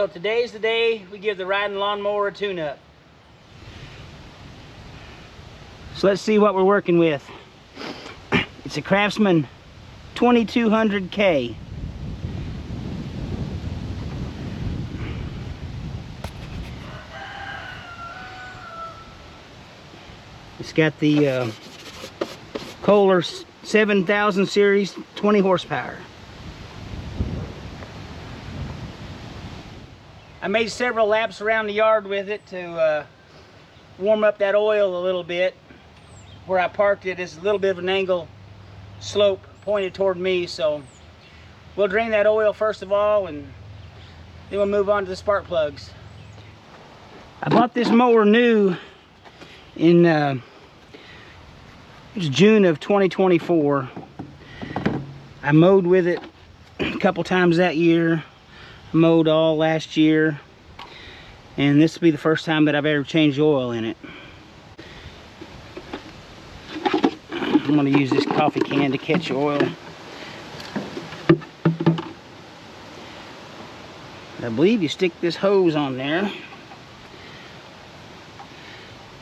so today's the day we give the riding lawnmower a tune-up. So let's see what we're working with. It's a Craftsman 2200K. It's got the Kohler 7000 series, 20 horsepower. I made several laps around the yard with it to warm up that oil a little bit. Where I parked it is a little bit of an angle slope pointed toward me, so we'll drain that oil first of all, and then we'll move on to the spark plugs. I bought this mower new in it was June of 2024. I mowed with it a couple times that year. I mowed all last year, and this will be the first time that I've ever changed oil in it. I'm going to use this coffee can to catch oil. I believe you stick this hose on there,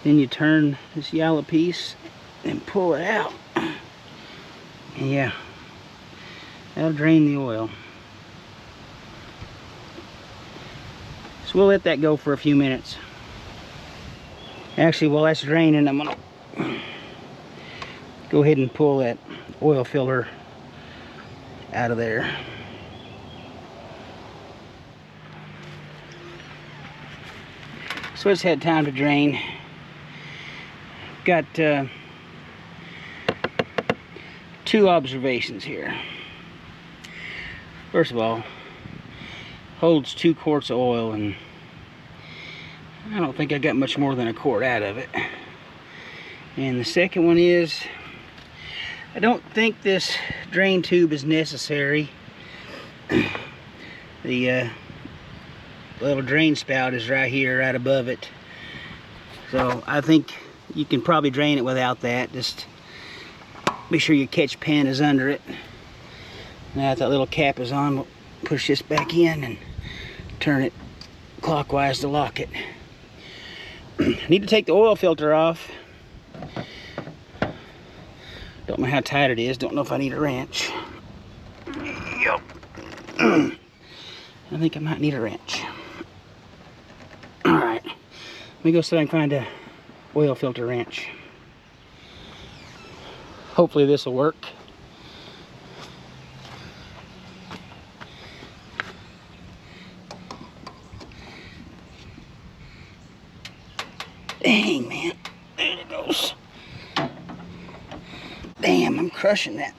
then you turn this yellow piece and pull it out. And yeah, that'll drain the oil. So we'll let that go for a few minutes. Actually, while that's draining, I'm gonna go ahead and pull that oil filter out of there. So it's had time to drain. Got two observations here. First of all, holds 2 quarts of oil, and I don't think I got much more than a quart out of it. And the second one is, I don't think this drain tube is necessary. The little drain spout is right here, right above it. So I think you can probably drain it without that. Just be sure your catch pan is under it. Now that little cap is on, we'll push this back in and turn it clockwise to lock it. Need to take the oil filter off. Don't know how tight it is. Don't know if I need a wrench. Yep. I think I might need a wrench. Alright. Let me go see if I can find a oil filter wrench. Hopefully this will work. Dang, man. There it goes. Damn, I'm crushing that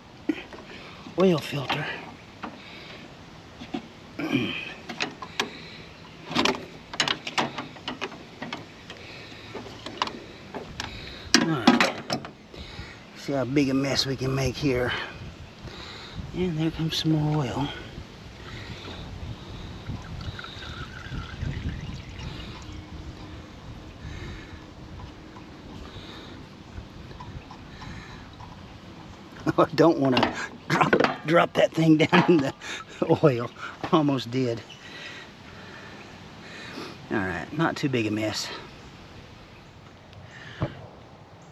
oil filter. Alright. See how big a mess we can make here. And there comes some more oil. I don't want to drop that thing down in the oil. Almost did. Alright, not too big a mess. I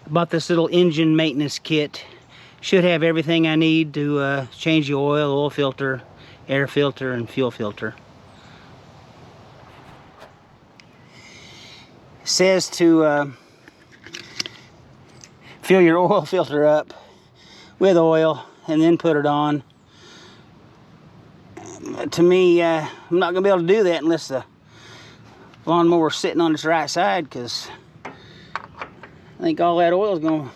bought this little engine maintenance kit. Should have everything I need to change the oil filter, air filter, and fuel filter. It says to fill your oil filter up with oil and then put it on. To me, I'm not gonna be able to do that unless the lawnmower's sitting on its right side, because I think all that oil is gonna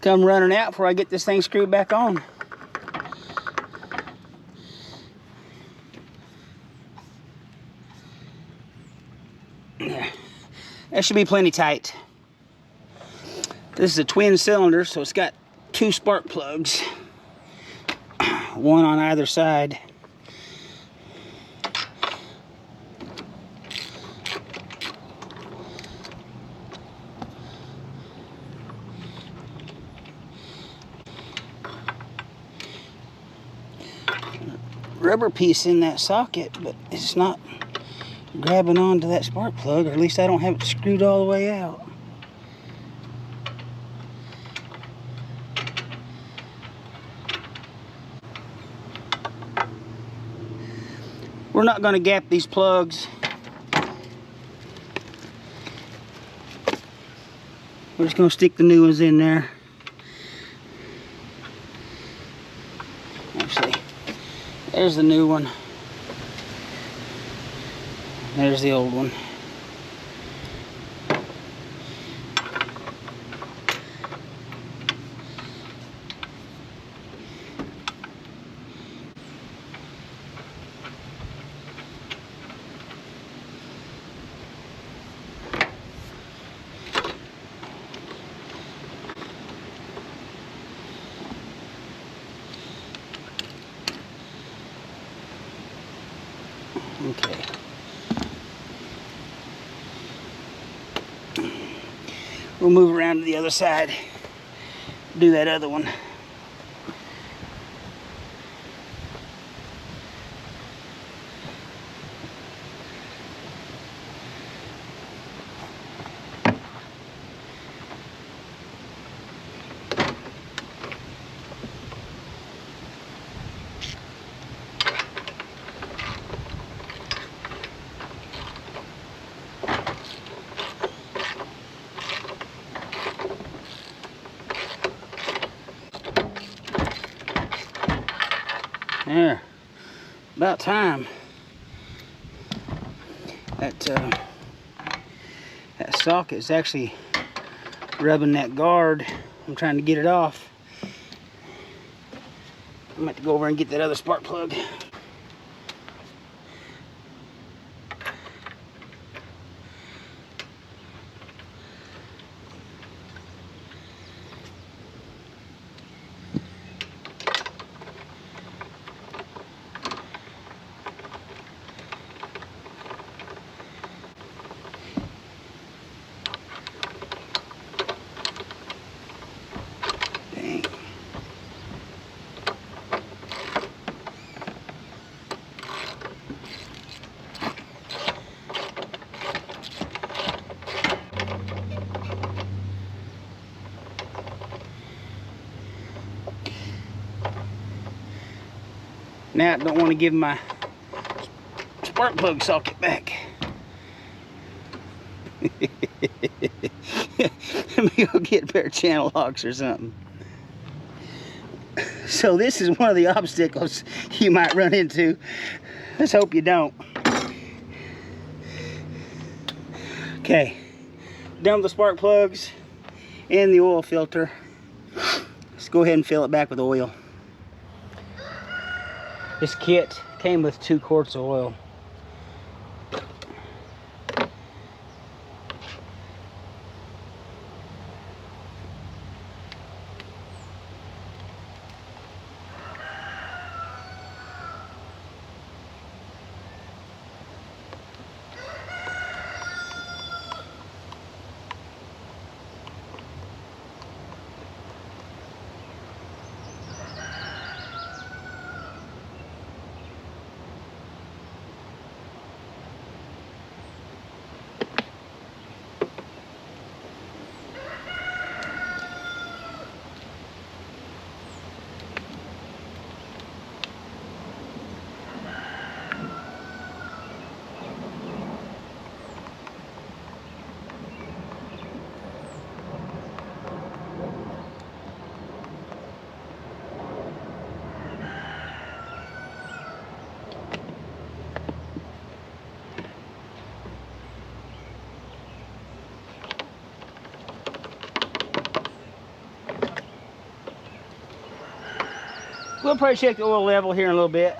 come running out before I get this thing screwed back on. There. That should be plenty tight. This is a twin cylinder, so it's got 2 spark plugs, one on either side. Rubber piece in that socket, but it's not grabbing onto that spark plug, or at least I don't have it screwed all the way out. We're not going to gap these plugs. We're just going to stick the new ones in there. Actually, there's the new one. There's the old one. Okay. We'll move around to the other side, do that other one. There, about time. That socket is actually rubbing that guard. I'm trying to get it off. I'm gonna have to go over and get that other spark plug. Now I don't want to give my spark plug socket back. Let me go get a pair of channel locks or something. So this is one of the obstacles you might run into. Let's hope you don't. Okay, done with the spark plugs and the oil filter. Let's go ahead and fill it back with oil. This kit came with 2 quarts of oil. We'll probably check the oil level here in a little bit.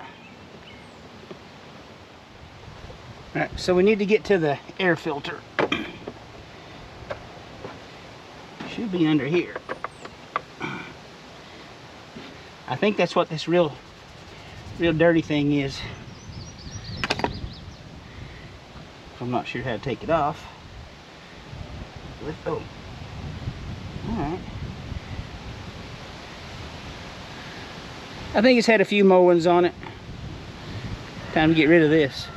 All right, so we need to get to the air filter. Should be under here. I think that's what this real dirty thing is. I'm not sure how to take it off. Oh, all right. I think it's had a few mowings on it. Time to get rid of this.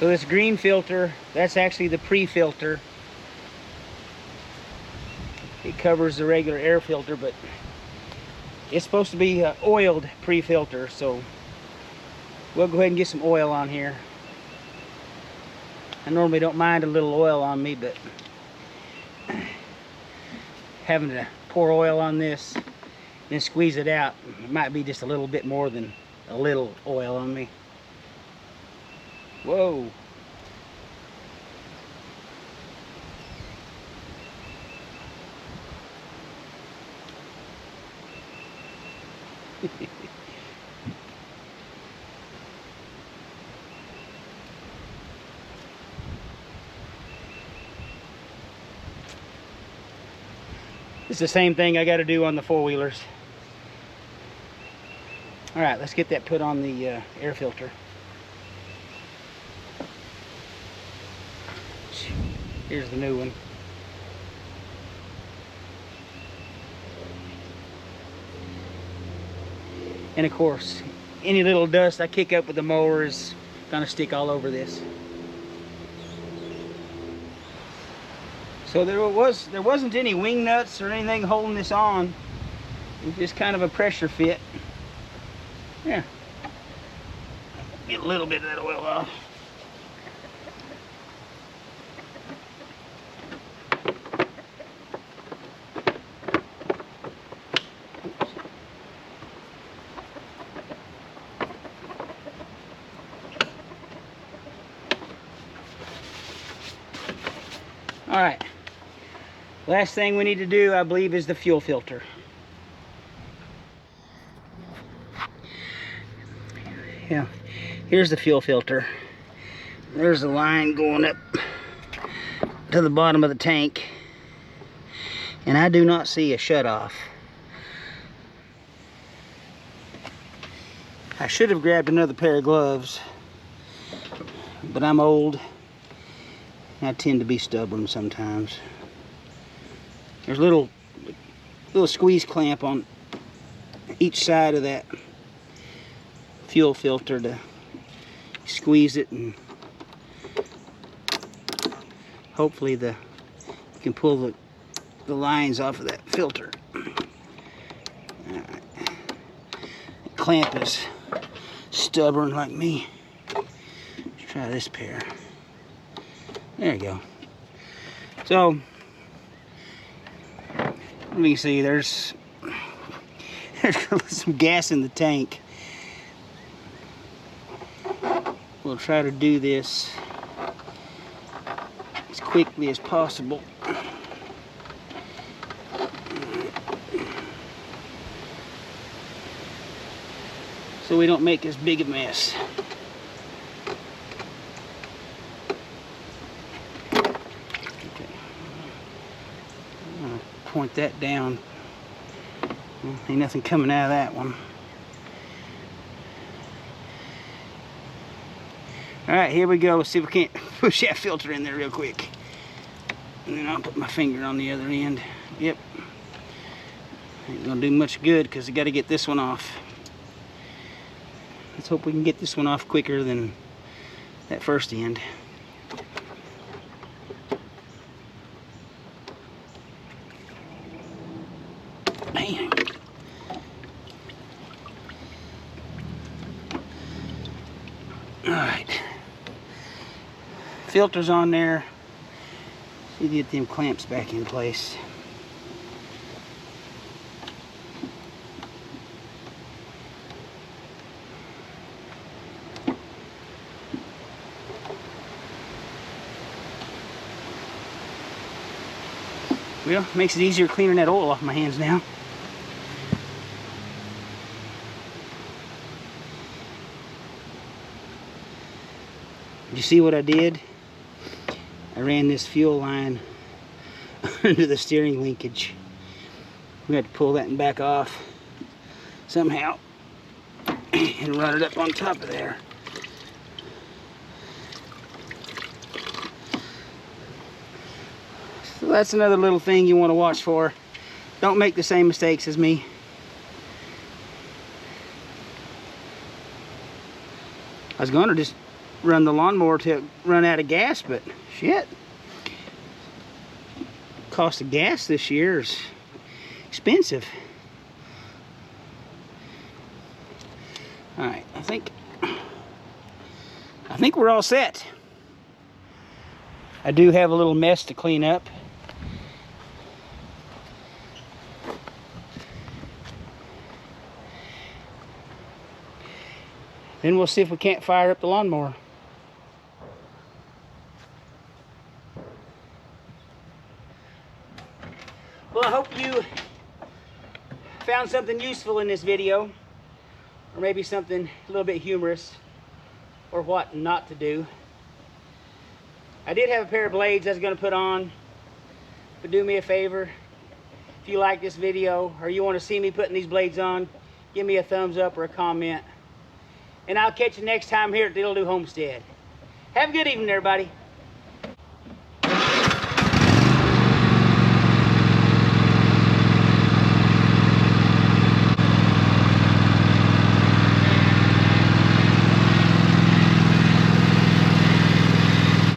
So this green filter, that's actually the pre-filter. It covers the regular air filter, but it's supposed to be oiled pre-filter, so we'll go ahead and get some oil on here. I normally don't mind a little oil on me, but having to pour oil on this, then squeeze it out, it might be just a little bit more than a little oil on me. Whoa. It's the same thing I got to do on the four-wheelers. All right, let's get that put on the air filter. Here's the new one. And of course, any little dust I kick up with the mower is gonna stick all over this. So there wasn't any wing nuts or anything holding this on. It was just kind of a pressure fit. Yeah. Get a little bit of that oil off. All right. Last thing we need to do, I believe, is the fuel filter. Yeah, here's the fuel filter. There's a line going up to the bottom of the tank, and I do not see a shut-off. I should have grabbed another pair of gloves, but I'm old. I tend to be stubborn sometimes. There's a little squeeze clamp on each side of that fuel filter to squeeze it, and hopefully you can pull the lines off of that filter. Alright. The clamp is stubborn like me. Let's try this pair. There you go. So let me see, there's some gas in the tank. We'll try to do this as quickly as possible. So we don't make as big a mess. Point that down. Ain't nothing coming out of that one. Alright, here we go. Let's see if we can't push that filter in there real quick. And then I'll put my finger on the other end. Yep. Ain't gonna do much good because I gotta get this one off. Let's hope we can get this one off quicker than that first end. Man. Alright. Filter's on there. See, get them clamps back in place. Well, makes it easier cleaning that oil off my hands now. You see what I did? I ran this fuel line under the steering linkage. We had to pull that back off somehow and run it up on top of there. So that's another little thing you want to watch for. Don't make the same mistakes as me. I was going to just run the lawnmower till it run out of gas, but shit. Cost of gas this year is expensive. All right, I think we're all set. I do have a little mess to clean up. Then we'll see if we can't fire up the lawnmower. Well, I hope you found something useful in this video, or maybe something a little bit humorous, or what not to do. I did have a pair of blades I was going to put on, but do me a favor, if you like this video or you want to see me putting these blades on, give me a thumbs up or a comment. And I'll catch you next time here at Diddle-Do Homestead. Have a good evening, everybody.